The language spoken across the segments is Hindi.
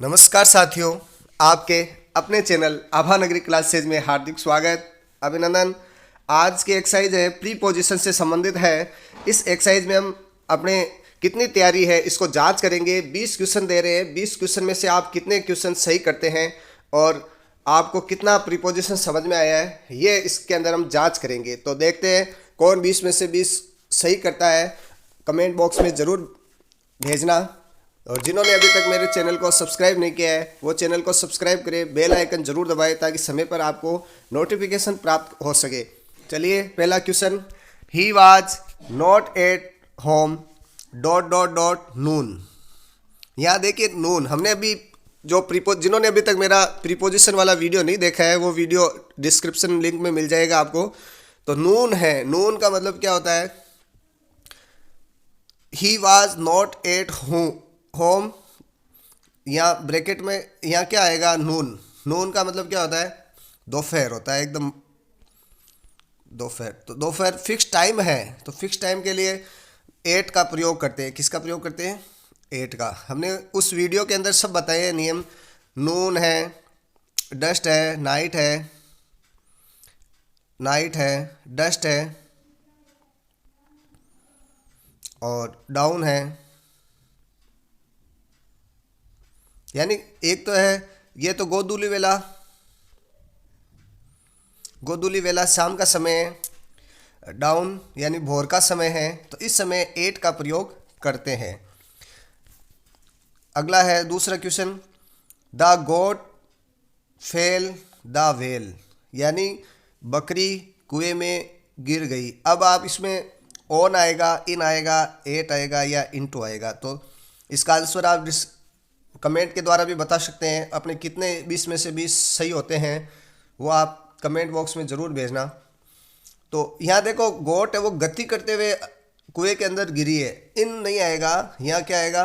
नमस्कार साथियों, आपके अपने चैनल आभा नगरी क्लासेज में हार्दिक स्वागत, अभिनंदन। आज की एक्सरसाइज है प्रीपोजिशन से संबंधित है। इस एक्सरसाइज में हम अपने कितनी तैयारी है इसको जांच करेंगे। 20 क्वेश्चन दे रहे हैं, 20 क्वेश्चन में से आप कितने क्वेश्चन सही करते हैं और आपको कितना प्रीपोजिशन समझ में आया है, ये इसके अंदर हम जांच करेंगे। तो देखते हैं कौन 20 में से 20 सही करता है। कमेंट बॉक्स में ज़रूर भेजना। और जिन्होंने अभी तक मेरे चैनल को सब्सक्राइब नहीं किया है वो चैनल को सब्सक्राइब करें, बेल आइकन जरूर दबाएं ताकि समय पर आपको नोटिफिकेशन प्राप्त हो सके। चलिए, पहला question, he was not at home dot dot dot noon. यहाँ देखिए नून, हमने अभी जो जिन्होंने अभी तक मेरा प्रीपोजिशन वाला वीडियो नहीं देखा है वो वीडियो डिस्क्रिप्शन लिंक में मिल जाएगा आपको। तो नून है, नून का मतलब क्या होता है? ही वाज नॉट एट होम, यहाँ ब्रैकेट में यहाँ क्या आएगा? नून। नून का मतलब क्या होता है? दोपहर होता है, एकदम दोपहर। तो दोपहर फिक्स टाइम है, तो फिक्स टाइम के लिए एट का प्रयोग करते हैं। किसका प्रयोग करते हैं? एट का। हमने उस वीडियो के अंदर सब बताए हैं नियम। नून है, डस्ट है, नाइट है, डस्ट है और डाउन है। यानी एक तो है ये तो गोधूली वेला शाम का समय है, डाउन यानी भोर का समय है, तो इस समय एट का प्रयोग करते हैं। अगला है दूसरा question, the goat fell the well, यानी बकरी कुएं में गिर गई। अब आप इसमें ऑन आएगा, इन आएगा, एट आएगा या इनटू आएगा। तो इसका आंसर आप कमेंट के द्वारा भी बता सकते हैं। अपने कितने 20 में से 20 सही होते हैं वो आप कमेंट बॉक्स में ज़रूर भेजना। तो यहाँ देखो गोट है वो गति करते हुए कुएं के अंदर गिरी है, इन नहीं आएगा, यहाँ क्या आएगा?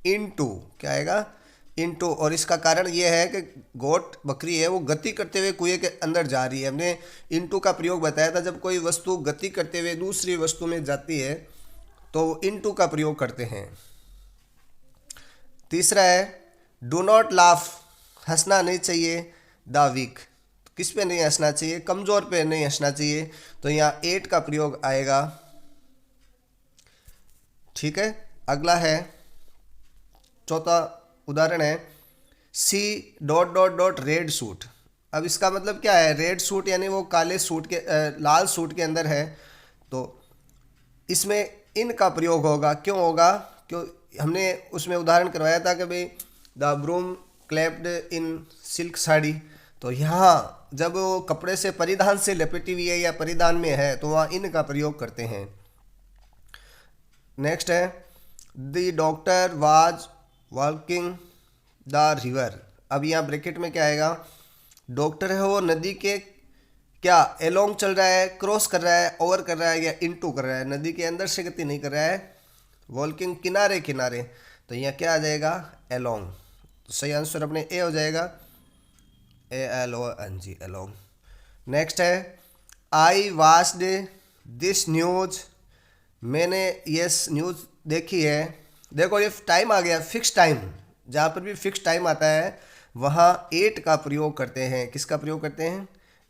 इनटू। क्या आएगा? इनटू। और इसका कारण ये है कि गोट बकरी है वो गति करते हुए कुएं के अंदर जा रही है। हमने इनटू का प्रयोग बताया था, जब कोई वस्तु गति करते हुए दूसरी वस्तु में जाती है तो इनटू का प्रयोग करते हैं। तीसरा है डू नॉट लाफ, हंसना नहीं चाहिए, द वीक, किस पे नहीं हंसना चाहिए? कमज़ोर पे नहीं हंसना चाहिए, तो यहाँ एट का प्रयोग आएगा। ठीक है। अगला है चौथा उदाहरण है, see dot dot dot red suit. अब इसका मतलब क्या है? रेड सूट यानी वो काले सूट के लाल सूट के अंदर है, तो इसमें इन का प्रयोग होगा। क्यों होगा? क्यों? हमने उसमें उदाहरण करवाया था कि भाई the broom clapped in silk sari, तो यहाँ जब वो कपड़े से परिधान से लपेटी हुई है या परिधान में है तो वहाँ इन का प्रयोग करते हैं। नेक्स्ट है the doctor was walking the river. अब यहाँ ब्रैकेट में क्या आएगा? डॉक्टर है वो नदी के क्या एलोंग चल रहा है, क्रॉस कर रहा है, ओवर कर रहा है या इनटू कर रहा है? नदी के अंदर से गति नहीं कर रहा है, वॉकिंग किनारे किनारे, तो यहाँ क्या आ जाएगा? एलोंग। तो सही आंसर अपने ए हो जाएगा, ALONG, एलोंग। नेक्स्ट है आई वाच्ड दिस न्यूज, मैंने ये न्यूज़ देखी है। देखो ये टाइम आ गया, फिक्स टाइम। जहाँ पर भी फिक्स टाइम आता है वहाँ एट का प्रयोग करते हैं। किसका प्रयोग करते हैं?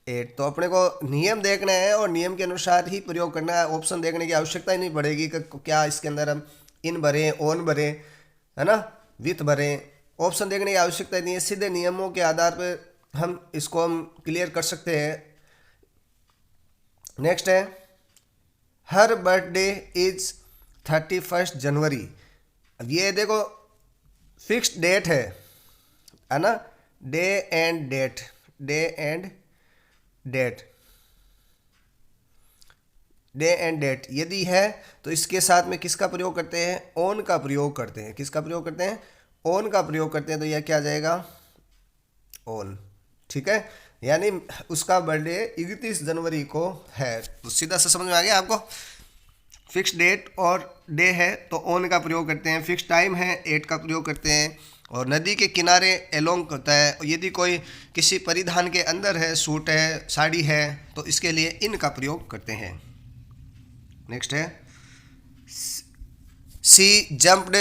एट। तो अपने को नियम देखना है और नियम के अनुसार ही प्रयोग करना है। ऑप्शन देखने की आवश्यकता ही नहीं पड़ेगी कि क्या इसके अंदर हम इन भरें, ऑन भरें, है ना, विथ भरें। ऑप्शन देखने की आवश्यकता ही नहीं है, सीधे नियमों के आधार पर हम इसको क्लियर कर सकते हैं। नेक्स्ट है हर बर्थडे इज 31 जनवरी। अब ये देखो फिक्स्ड डेट है ना, day and date, day and date यदि है तो इसके साथ में किसका प्रयोग करते हैं? ऑन का प्रयोग करते हैं। किसका प्रयोग करते हैं? ऑन का प्रयोग करते हैं। तो यह क्या आ जाएगा? ऑन। ठीक है, यानी उसका बर्थडे 31 जनवरी को है। तो सीधा सा समझ में आ गया आपको? फिक्स डेट और डे है तो ऑन का प्रयोग करते हैं, फिक्स टाइम है एट का प्रयोग करते हैं, और नदी के किनारे एलोंग होता है। यदि कोई किसी परिधान के अंदर है, सूट है, साड़ी है, तो इसके लिए इन का प्रयोग करते हैं। नेक्स्ट है सी जंप्ड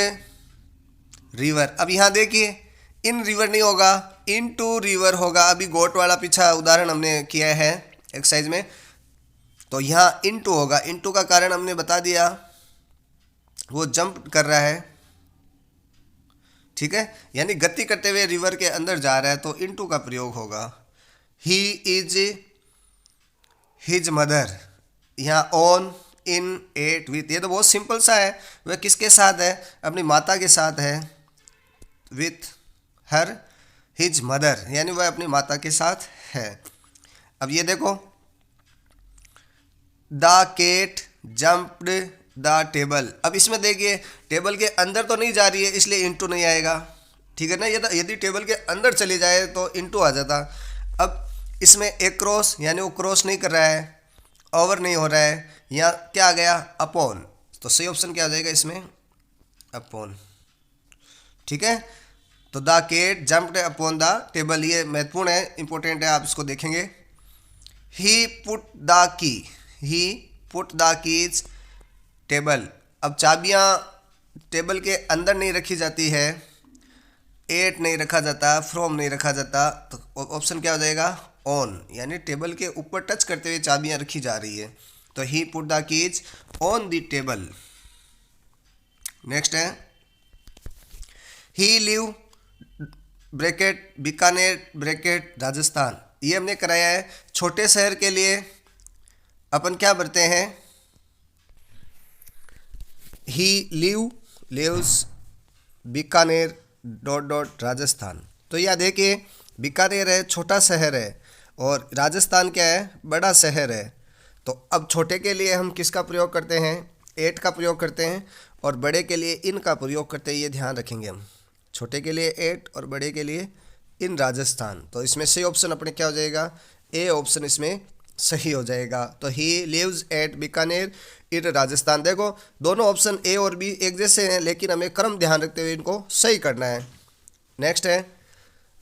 रिवर। अब यहाँ देखिए इन रिवर नहीं होगा, इन टू रिवर होगा। अभी गोट वाला पीछा उदाहरण हमने किया है एक्सरसाइज में, तो यहाँ इन टू होगा। इन टू का कारण हमने बता दिया, वो जंप कर रहा है, ठीक है, यानी गति करते हुए रिवर के अंदर जा रहा है, तो इन टू का प्रयोग होगा। ही इज हिज मदर, यहाँ ऑन, इन, एट, विथ, ये तो बहुत सिंपल सा है। वह किसके साथ है? अपनी माता के साथ है, विथ हर हिज मदर, यानी वह अपनी माता के साथ है। अब ये देखो, the cat jumped the table. अब इसमें देखिए टेबल के अंदर तो नहीं जा रही है, इसलिए इंटू नहीं आएगा, ठीक है ना। ये यदि टेबल के अंदर चली जाए तो इंटू आ जाता। अब इसमें एक क्रॉस, यानी वो क्रॉस नहीं कर रहा है, ओवर नहीं हो रहा है, यहाँ क्या आ गया? अपॉन। तो सही ऑप्शन क्या आ जाएगा इसमें? अपॉन, ठीक है। तो the cat jumped upon the table, ये महत्वपूर्ण है, इंपॉर्टेंट है, आप इसको देखेंगे। ही put the key, he put the keys table. अब चाबियाँ टेबल के अंदर नहीं रखी जाती है, एट नहीं रखा जाता, फ्रॉम नहीं रखा जाता, तो ऑप्शन क्या हो जाएगा? ऑन, यानी टेबल के ऊपर टच करते हुए चाबियाँ रखी जा रही है। तो he put the keys on the table. Next है, he live bracket Bikaner bracket Rajasthan. ये हमने कराया है। छोटे शहर के लिए अपन क्या भरते हैं? He lives Bikaner dot dot Rajasthan. तो यह देखिए, बीकानेर है, छोटा शहर है, और राजस्थान क्या है? बड़ा शहर है। तो अब छोटे के लिए हम किसका प्रयोग करते हैं? एट का प्रयोग करते हैं, और बड़े के लिए इन का प्रयोग करते हैं, ये ध्यान रखेंगे हम। छोटे के लिए एट और बड़े के लिए इन राजस्थान। तो इसमें सही ऑप्शन अपने क्या हो जाएगा? ए ऑप्शन इसमें सही हो जाएगा। तो ही लिव्स एट बीकानेर इन राजस्थान। देखो दोनों ऑप्शन ए और बी एक जैसे हैं, लेकिन हमें क्रम ध्यान रखते हुए इनको सही करना है। नेक्स्ट है,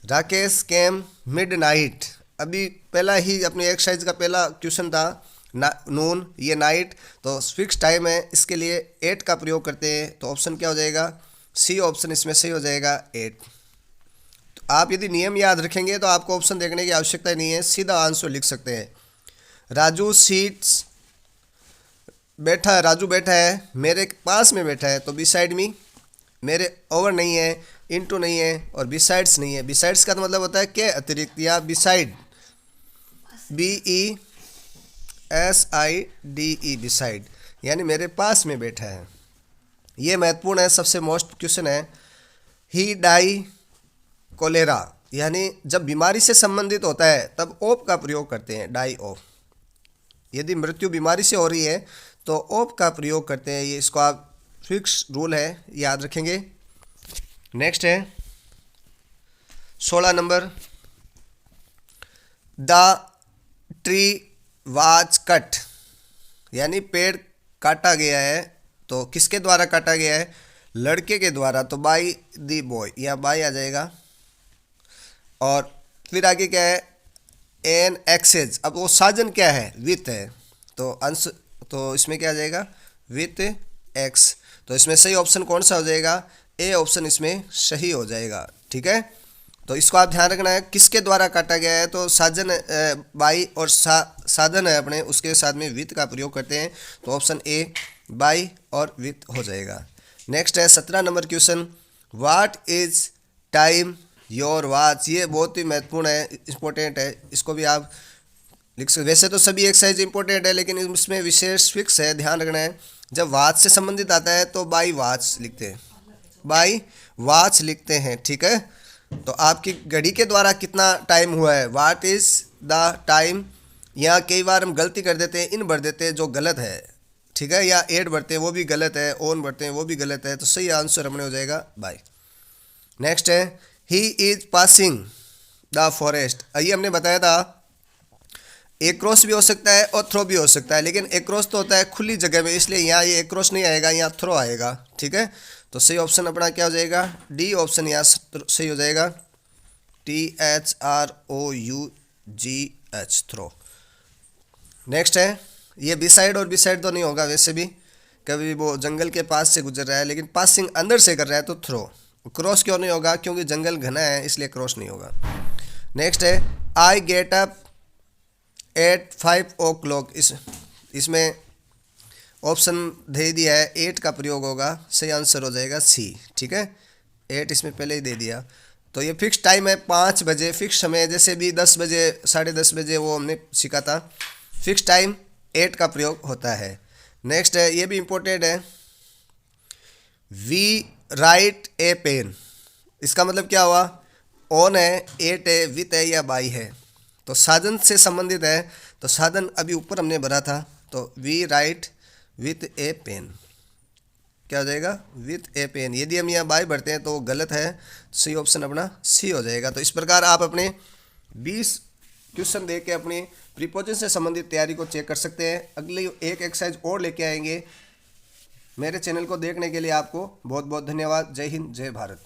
राकेश केम मिड नाइट। अभी पहला ही अपनी एक्सरसाइज का पहला क्वेश्चन था नून, ये नाइट, तो फिक्स टाइम है, इसके लिए एट का प्रयोग करते हैं। तो ऑप्शन क्या हो जाएगा? सी ऑप्शन इसमें सही हो जाएगा, एट। तो आप यदि नियम याद रखेंगे तो आपको ऑप्शन देखने की आवश्यकता नहीं है, सीधा आंसर लिख सकते हैं। राजू सीट्स, राजू बैठा है, मेरे पास में बैठा है, तो बिसाइड मी, मेरे ओवर नहीं है, इनटू नहीं है, और बिसाइड्स नहीं है। बिसाइड्स का तो मतलब होता है के अतिरिक्त, या बिसाइड, BESIDE, बिसाइड, यानी मेरे पास में बैठा है। ये महत्वपूर्ण है, सबसे मोस्ट क्वेश्चन है। ही डाई कोलेरा, यानी जब बीमारी से संबंधित होता है तब ओप का प्रयोग करते हैं, डाई ऑफ। यदि मृत्यु बीमारी से हो रही है तो ओप का प्रयोग करते हैं, ये इसको आप फिक्स रूल है, याद रखेंगे। नेक्स्ट है 16 number, the tree was cut, यानी पेड़ काटा गया है, तो किसके द्वारा काटा गया है? लड़के के द्वारा, तो बाय द बॉय, या बाय आ जाएगा। और फिर आगे क्या है? An axes. अब वो साधन क्या है? विथ है, तो अंश, तो इसमें क्या आ जाएगा? With x. तो इसमें सही ऑप्शन कौन सा हो जाएगा? ए ऑप्शन इसमें सही हो जाएगा, ठीक है। तो इसको आप ध्यान रखना है, किसके द्वारा काटा गया है, तो साधन बाई, और साधन है अपने, उसके साथ में विथ का प्रयोग करते हैं, तो ऑप्शन ए बाई और विथ हो जाएगा। नेक्स्ट है 17 number question, what is time your watch. ये बहुत ही महत्वपूर्ण है, इंपॉर्टेंट है, इसको भी आप लिख सकते। वैसे तो सभी एक्सरसाइज इंपॉर्टेंट है, लेकिन इसमें विशेष फिक्स है, ध्यान रखना है। जब वॉच से संबंधित आता है तो बाई वॉच लिखते हैं, बाई वॉच लिखते हैं, ठीक है। तो आपकी घड़ी के द्वारा कितना टाइम हुआ है? What is the time. यहाँ कई बार हम गलती कर देते हैं, इन भर देते हैं, जो गलत है, ठीक है, या एट भरते हैं, वो भी गलत है, ओन भरते हैं, वो भी गलत है। तो सही आंसर हमने हो जाएगा बाई। नेक्स्ट है, he is passing the forest. ये हमने बताया था, एक क्रॉस भी हो सकता है और थ्रो भी हो सकता है, लेकिन एक क्रॉस तो होता है खुली जगह में, इसलिए यहाँ ये एक क्रॉस नहीं आएगा, यहाँ थ्रो आएगा, ठीक है। तो सही ऑप्शन अपना क्या हो जाएगा? डी ऑप्शन यहाँ सही हो जाएगा, THROUGH, थ्रो। नेक्स्ट है, ये बिसाइड और बिसाइड तो नहीं होगा, वैसे भी कभी वो जंगल के पास से गुजर रहा है, लेकिन पासिंग अंदर से कर रहा है तो थ्रो, क्रॉस क्यों नहीं होगा? क्योंकि जंगल घना है इसलिए क्रॉस नहीं होगा। नेक्स्ट है I get up at 5 o'clock। इसमें ऑप्शन दे दिया है 8 का प्रयोग होगा, सही आंसर हो जाएगा सी। ठीक है, 8 इसमें पहले ही दे दिया। तो ये फिक्स टाइम है 5 बजे, फिक्स समय, जैसे भी 10 बजे 10:30 बजे वो हमने सीखा था। फिक्स टाइम 8 का प्रयोग होता है। नेक्स्ट है, ये भी इम्पोर्टेंट है, वी राइट ए पेन। इसका मतलब क्या हुआ? ऑन है, एट है, विथ है या बाई है, तो साधन से संबंधित है। तो साधन अभी ऊपर हमने भरा था, तो we write with a pen, क्या हो जाएगा? With a pen. यदि हम यहाँ बाई भरते हैं तो गलत है, सही ऑप्शन अपना सी हो जाएगा। तो इस प्रकार आप अपने 20 क्वेश्चन दे के अपनी प्रीपोजिशन से संबंधित तैयारी को चेक कर सकते हैं। अगली एक एक्सरसाइज और लेके आएंगे। मेरे चैनल को देखने के लिए आपको बहुत बहुत धन्यवाद। जय हिंद, जय भारत।